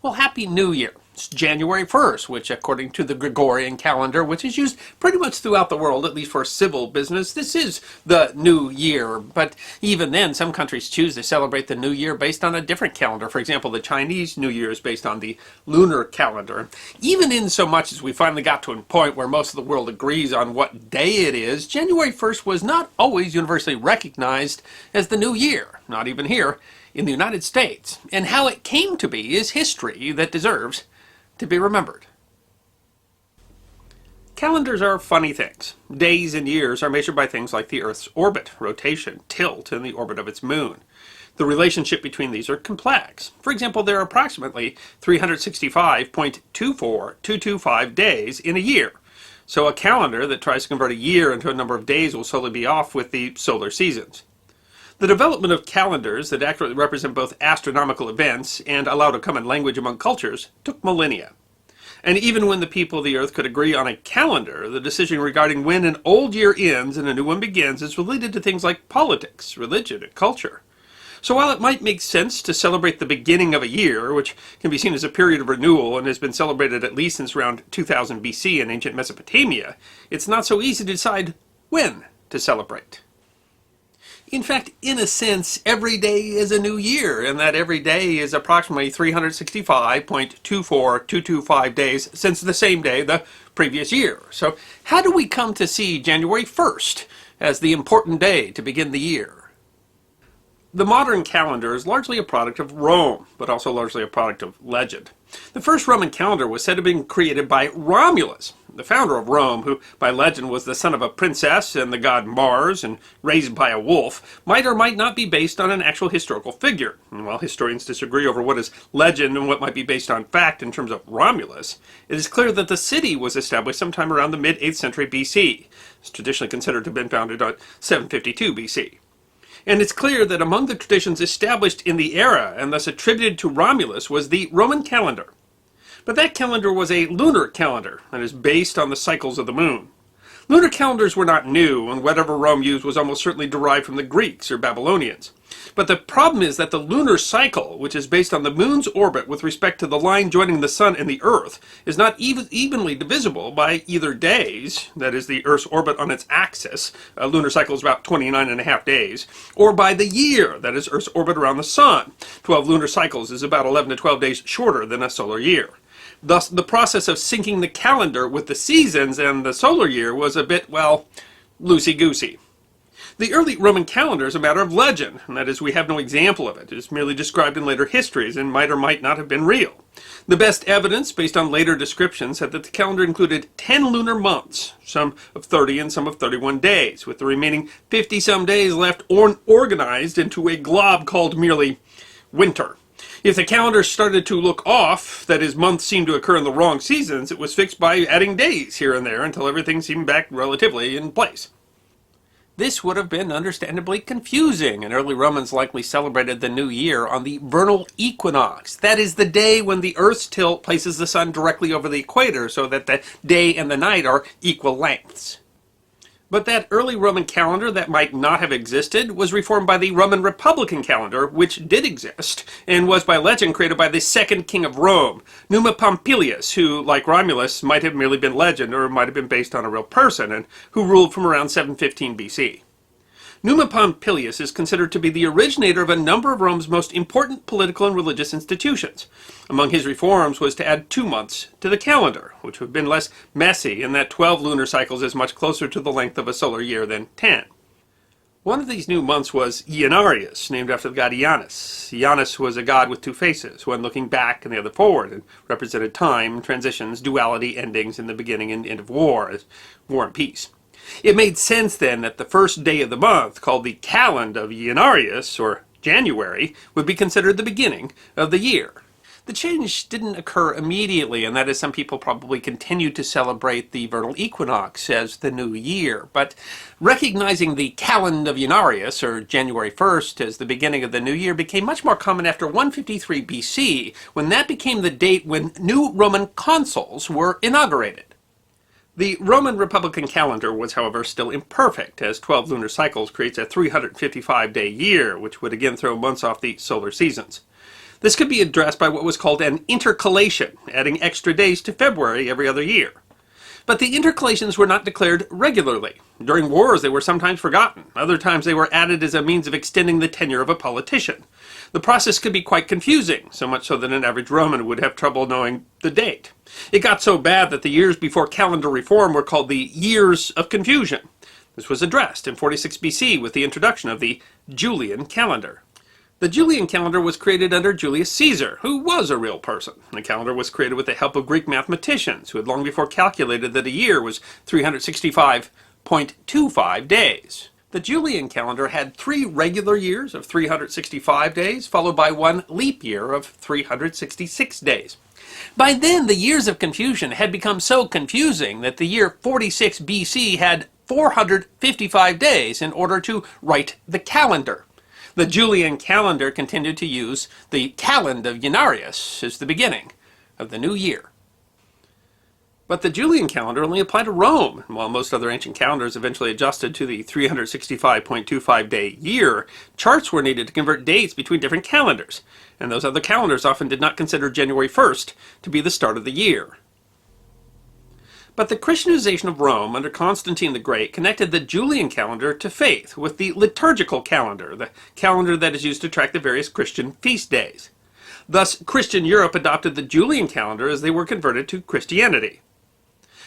Well, Happy New Year. It's January 1st, which according to the Gregorian calendar, which is used pretty much throughout the world, at least for civil business, this is the new year. But even then, some countries choose to celebrate the new year based on a different calendar. For example, the Chinese New Year is based on the lunar calendar. Even in so much as we finally got to a point where most of the world agrees on what day it is, January 1st was not always universally recognized as the new year, not even here in the United States. And how it came to be is history that deserves to be remembered. Calendars are funny things. Days and years are measured by things like the Earth's orbit, rotation, tilt, and the orbit of its moon. The relationship between these are complex. For example, there are approximately 365.24225 days in a year. So a calendar that tries to convert a year into a number of days will solely be off with the solar seasons. The development of calendars that accurately represent both astronomical events and allow a common language among cultures took millennia. And even when the people of the Earth could agree on a calendar, the decision regarding when an old year ends and a new one begins is related to things like politics, religion, and culture. So while it might make sense to celebrate the beginning of a year, which can be seen as a period of renewal and has been celebrated at least since around 2000 BC in ancient Mesopotamia, it's not so easy to decide when to celebrate. In fact, in a sense, every day is a new year, and that every day is approximately 365.24225 days since the same day the previous year. So how do we come to see January 1st as the important day to begin the year? The modern calendar is largely a product of Rome, but also largely a product of legend. The first Roman calendar was said to have been created by Romulus, the founder of Rome, who by legend was the son of a princess and the god Mars and raised by a wolf, might or might not be based on an actual historical figure. And while historians disagree over what is legend and what might be based on fact in terms of Romulus, it is clear that the city was established sometime around the mid-8th century BC. It's traditionally considered to have been founded on 752 BC. And it's clear that among the traditions established in the era and thus attributed to Romulus was the Roman calendar. But that calendar was a lunar calendar and is based on the cycles of the moon. Lunar calendars were not new, and whatever Rome used was almost certainly derived from the Greeks or Babylonians. But the problem is that the lunar cycle, which is based on the moon's orbit with respect to the line joining the sun and the earth, is not evenly divisible by either days, that is the Earth's orbit on its axis, a lunar cycle is about 29.5 days, or by the year, that is Earth's orbit around the sun. 12 lunar cycles is about 11 to 12 days shorter than a solar year. Thus, the process of syncing the calendar with the seasons and the solar year was a bit, well, loosey-goosey. The early Roman calendar is a matter of legend, and that is, we have no example of it. It is merely described in later histories and might or might not have been real. The best evidence, based on later descriptions, said that the calendar included 10 lunar months, some of 30 and some of 31 days, with the remaining 50-some days left organized into a glob called merely winter. If the calendar started to look off, that is, months seemed to occur in the wrong seasons, it was fixed by adding days here and there until everything seemed back relatively in place. This would have been understandably confusing, and early Romans likely celebrated the new year on the vernal equinox. That is the day when the Earth's tilt places the sun directly over the equator so that the day and the night are equal lengths. But that early Roman calendar that might not have existed was reformed by the Roman Republican calendar, which did exist, and was by legend created by the second king of Rome, Numa Pompilius, who, like Romulus, might have merely been legend or might have been based on a real person, and who ruled from around 715 BC. Numa Pompilius is considered to be the originator of a number of Rome's most important political and religious institutions. Among his reforms was to add 2 months to the calendar, which would have been less messy in that 12 lunar cycles is much closer to the length of a solar year than 10. One of these new months was Janarius, named after the god Janus. Janus was a god with two faces, one looking back and the other forward, and represented time, transitions, duality, endings, and the beginning and end of war, as war and peace. It made sense then that the first day of the month, called the calend of Janarius, or January, would be considered the beginning of the year. The change didn't occur immediately, and that is, some people probably continued to celebrate the vernal equinox as the new year. But recognizing the calend of Janarius, or January 1st, as the beginning of the new year became much more common after 153 BC, when that became the date when new Roman consuls were inaugurated. The Roman Republican calendar was, however, still imperfect, as 12 lunar cycles creates a 355-day year, which would again throw months off the solar seasons. This could be addressed by what was called an intercalation, adding extra days to February every other year. But the intercalations were not declared regularly. During wars, they were sometimes forgotten. Other times, they were added as a means of extending the tenure of a politician. The process could be quite confusing, so much so that an average Roman would have trouble knowing the date. It got so bad that the years before calendar reform were called the Years of Confusion. This was addressed in 46 BC with the introduction of the Julian calendar. The Julian calendar was created under Julius Caesar, who was a real person. The calendar was created with the help of Greek mathematicians, who had long before calculated that a year was 365.25 days. The Julian calendar had 3 regular years of 365 days, followed by 1 leap year of 366 days. By then, the years of confusion had become so confusing that the year 46 BC had 455 days in order to write the calendar. The Julian calendar continued to use the calend of Janarius as the beginning of the new year. But the Julian calendar only applied to Rome, and while most other ancient calendars eventually adjusted to the 365.25-day year, charts were needed to convert dates between different calendars, and those other calendars often did not consider January 1st to be the start of the year. But the Christianization of Rome under Constantine the Great connected the Julian calendar to faith with the liturgical calendar, the calendar that is used to track the various Christian feast days. Thus, Christian Europe adopted the Julian calendar as they were converted to Christianity.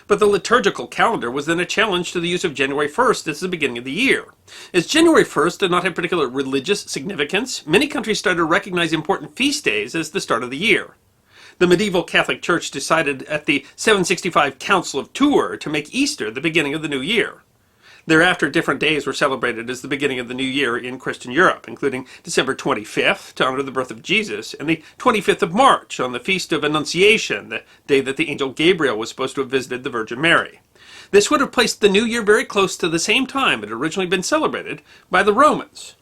But the liturgical calendar was then a challenge to the use of January 1st as the beginning of the year. As January 1st did not have particular religious significance, many countries started to recognize important feast days as the start of the year. The medieval Catholic Church decided at the 765 Council of Tours to make Easter the beginning of the new year. Thereafter, different days were celebrated as the beginning of the new year in Christian Europe, including December 25th to honor the birth of Jesus, and the 25th of March on the Feast of Annunciation, the day that the angel Gabriel was supposed to have visited the Virgin Mary. This would have placed the new year very close to the same time it had originally been celebrated by the Romans.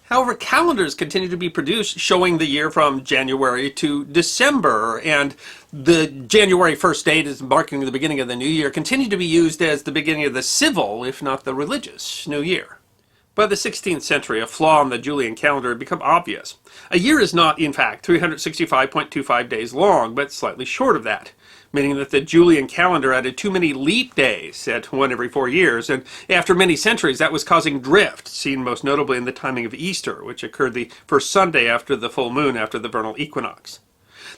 However, calendars continue to be produced showing the year from January to December, and the January 1st date as marking the beginning of the new year continued to be used as the beginning of the civil, if not the religious, new year. By the 16th century, a flaw in the Julian calendar had become obvious. A year is not, in fact, 365.25 days long, but slightly short of that, meaning that the Julian calendar added too many leap days at 1 every 4 years, and after many centuries that was causing drift, seen most notably in the timing of Easter, which occurred the first Sunday after the full moon after the vernal equinox.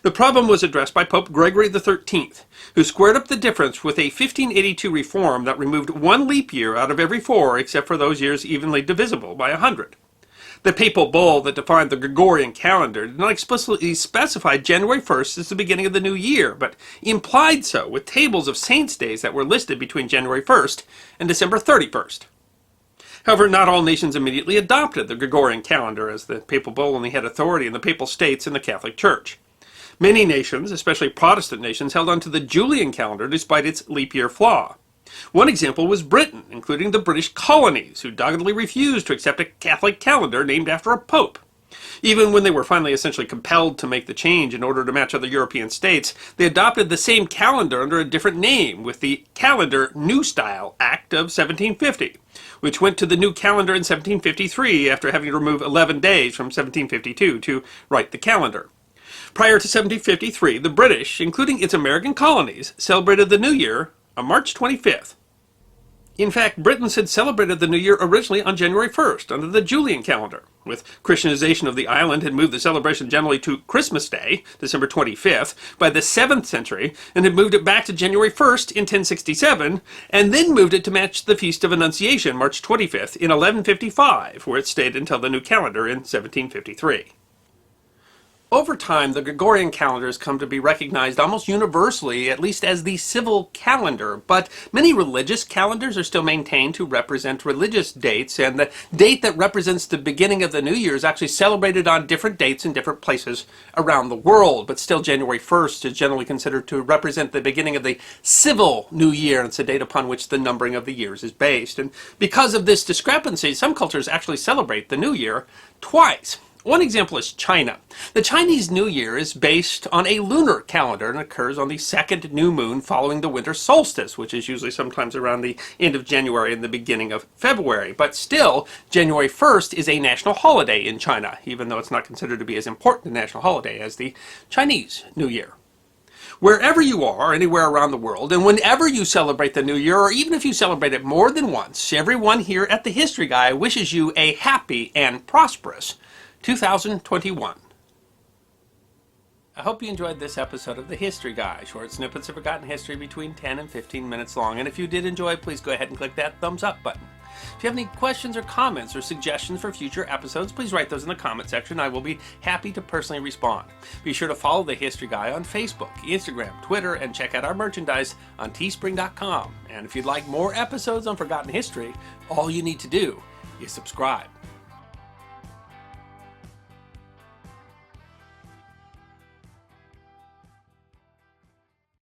The problem was addressed by Pope Gregory XIII, who squared up the difference with a 1582 reform that removed 1 leap year out of every 4 except for those years evenly divisible by 100. The papal bull that defined the Gregorian calendar did not explicitly specify January 1st as the beginning of the new year, but implied so with tables of saints' days that were listed between January 1st and December 31st. However, not all nations immediately adopted the Gregorian calendar, as the papal bull only had authority in the papal states and the Catholic Church. Many nations, especially Protestant nations, held on to the Julian calendar despite its leap year flaw. One example was Britain, including the British colonies, who doggedly refused to accept a Catholic calendar named after a pope. Even when they were finally essentially compelled to make the change in order to match other European states, they adopted the same calendar under a different name with the Calendar New Style Act of 1750, which went to the new calendar in 1753 after having to remove 11 days from 1752 to write the calendar. Prior to 1753, the British, including its American colonies, celebrated the New Year on March 25th. In fact, Britons had celebrated the New Year originally on January 1st under the Julian calendar. With Christianization of the island had moved the celebration generally to Christmas Day, December 25th, by the 7th century, and had moved it back to January 1st in 1067, and then moved it to match the Feast of Annunciation, March 25th, in 1155, where it stayed until the new calendar in 1753. Over time, the Gregorian calendar has come to be recognized almost universally, at least as the civil calendar, but many religious calendars are still maintained to represent religious dates, and the date that represents the beginning of the new year is actually celebrated on different dates in different places around the world, but still January 1st is generally considered to represent the beginning of the civil new year, and it's a date upon which the numbering of the years is based. And because of this discrepancy, some cultures actually celebrate the new year twice. One example is China. The Chinese New Year is based on a lunar calendar and occurs on the second new moon following the winter solstice, which is usually sometimes around the end of January and the beginning of February. But still, January 1st is a national holiday in China, even though it's not considered to be as important a national holiday as the Chinese New Year. Wherever you are, anywhere around the world, and whenever you celebrate the New Year, or even if you celebrate it more than once, everyone here at the History Guy wishes you a happy and prosperous 2021. I hope you enjoyed this episode of the History Guy, short snippets of forgotten history between 10 and 15 minutes long. And if you did enjoy, please go ahead and click that thumbs up button. If you have any questions or comments or suggestions for future episodes, please write those in the comment section. I will be happy to personally respond. Be sure to follow the History Guy on Facebook, Instagram, Twitter, and check out our merchandise on teespring.com. And if you'd like more episodes on forgotten history, all you need to do is subscribe.